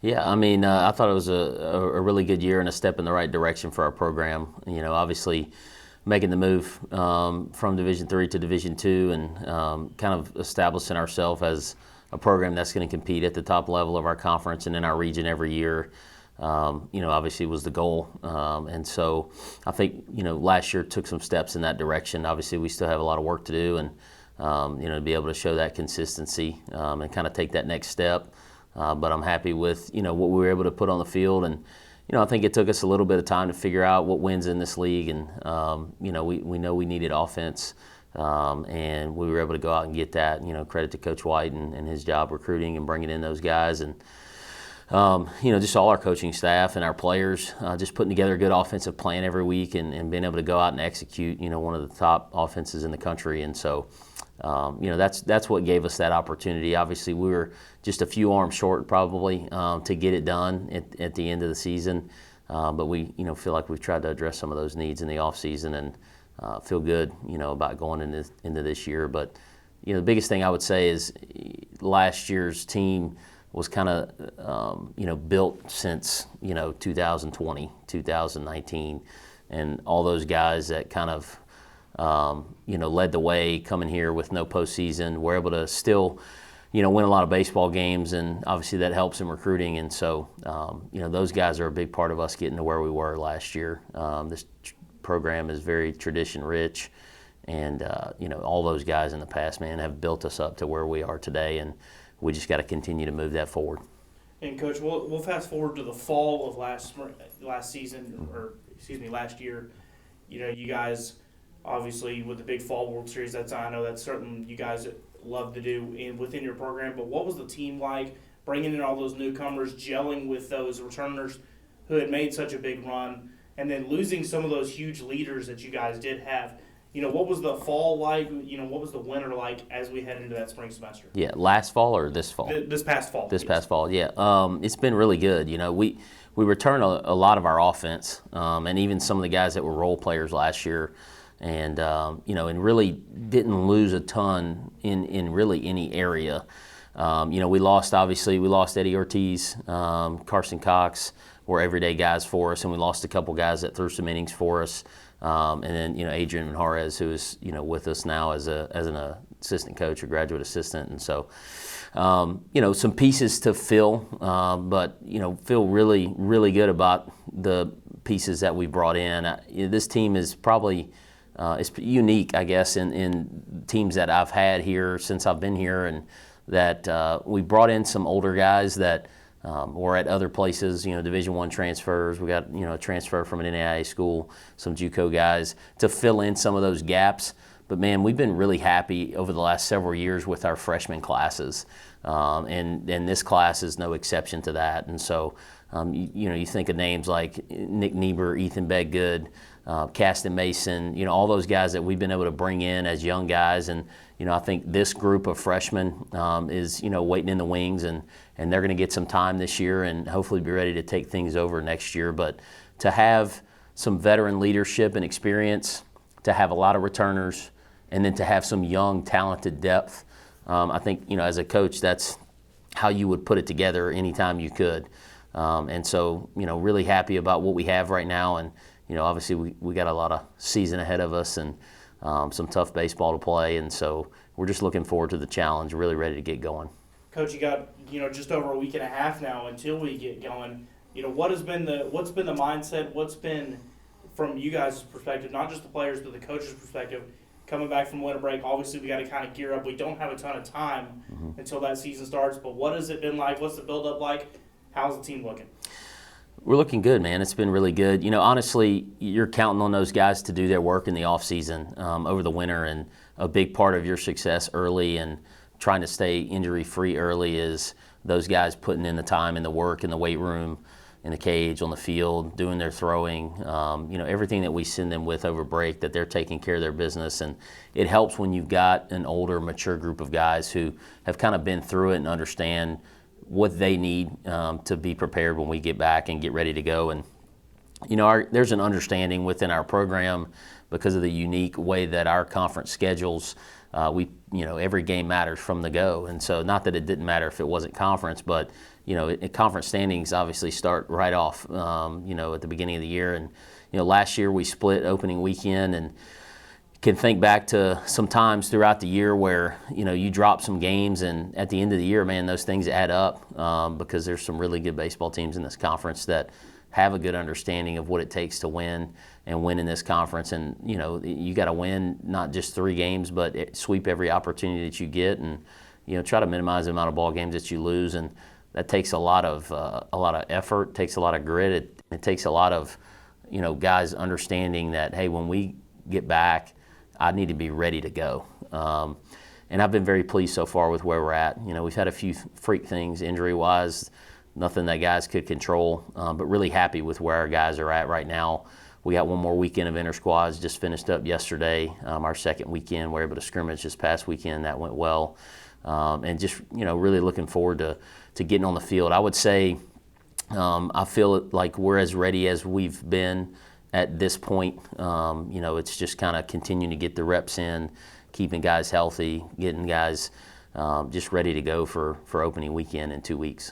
Yeah, I mean, I thought it was a really good year and a step in the right direction for our program. Obviously making the move from Division III to Division II and kind of establishing ourselves as a program that's going to compete at the top level of our conference and in our region every year. Obviously was the goal. And so I think, last year took some steps in that direction. Obviously, we still have a lot of work to do and, to be able to show that consistency and kind of take that next step. But I'm happy with, what we were able to put on the field. And, I think it took us a little bit of time to figure out what wins in this league. And, we know we needed offense. And we were able to go out and get that. Credit to Coach White and his job recruiting and bringing in those guys. And, just all our coaching staff and our players just putting together a good offensive plan every week and being able to go out and execute, one of the top offenses in the country. And so, that's what gave us that opportunity. Obviously, we were just a few arms short probably to get it done at the end of the season. But we, feel like we've tried to address some of those needs in the offseason and feel good, about going into this year. But, the biggest thing I would say is last year's team was kind of, built since, 2020, 2019, and all those guys that kind of, led the way coming here with no postseason. We're able to still, win a lot of baseball games, and obviously that helps in recruiting. And so, those guys are a big part of us getting to where we were last year. This program is very tradition rich, and, all those guys in the past, man, have built us up to where we are today. And we just got to continue to move that forward. And Coach, we'll fast forward to the fall of last year. You guys obviously with the big fall World Series. I know that's something you guys love to do within your program. But what was the team like, bringing in all those newcomers, gelling with those returners who had made such a big run, and then losing some of those huge leaders that you guys did have? What was the fall like? What was the winter like as we head into that spring semester? Yeah, last fall or this fall? This past fall. This past fall, yeah. It's been really good. We returned a lot of our offense, and even some of the guys that were role players last year, and and really didn't lose a ton in really any area. We lost Eddie Ortiz, Carson Cox were everyday guys for us, and we lost a couple guys that threw some innings for us. And then, Adrian Juarez, who is, with us now as an assistant coach or graduate assistant. And so, some pieces to fill, but, feel really, really good about the pieces that we brought in. This team is probably, it's unique, I guess, in teams that I've had here since I've been here, and that we brought in some older guys that or at other places, Division I transfers. We got, a transfer from an NAIA school, some JUCO guys to fill in some of those gaps. But man, we've been really happy over the last several years with our freshman classes, and this class is no exception to that. And so, you think of names like Nick Niebuhr, Ethan Bedgood, Caston Mason, all those guys that we've been able to bring in as young guys. And, I think this group of freshmen is, waiting in the wings, and they're going to get some time this year and hopefully be ready to take things over next year. But to have some veteran leadership and experience, to have a lot of returners, and then to have some young, talented depth, I think, as a coach, that's how you would put it together anytime you could. And so, really happy about what we have right now. And, obviously we got a lot of season ahead of us and some tough baseball to play. And so we're just looking forward to the challenge, really ready to get going. Coach, you got, just over a week and a half now until we get going. What's been the mindset? What's been, from you guys' perspective, not just the players, but the coach's perspective, coming back from winter break? Obviously, we got to kind of gear up. We don't have a ton of time until that season starts, but what has it been like? What's the build-up like? How's the team looking? We're looking good, man. It's been really good. Honestly, you're counting on those guys to do their work in the off-season over the winter, and a big part of your success early and trying to stay injury-free early is those guys putting in the time and the work in the weight room, in the cage, on the field, doing their throwing, everything that we send them with over break, that they're taking care of their business. And it helps when you've got an older, mature group of guys who have kind of been through it and understand what they need to be prepared when we get back and get ready to go. And, there's an understanding within our program because of the unique way that our conference schedules. Every game matters from the go. And so not that it didn't matter if it wasn't conference, but, conference standings obviously start right off, at the beginning of the year. And, last year we split opening weekend, and can think back to some times throughout the year where, you drop some games, and at the end of the year, man, those things add up, because there's some really good baseball teams in this conference that have a good understanding of what it takes to win and win in this conference. And, you got to win not just 3 games, but sweep every opportunity that you get, and, try to minimize the amount of ball games that you lose. And that takes a lot of effort, takes a lot of grit. It takes a lot of, guys understanding that, hey, when we get back, I need to be ready to go. And I've been very pleased so far with where we're at. We've had a few freak things injury-wise, nothing that guys could control, but really happy with where our guys are at right now. We got one more weekend of inter-squads, just finished up yesterday. Our second weekend, we were able to scrimmage this past weekend. That went well. And just, really looking forward to getting on the field. I would say I feel like we're as ready as we've been at this point. It's just kind of continuing to get the reps in, keeping guys healthy, getting guys just ready to go for opening weekend in 2 weeks.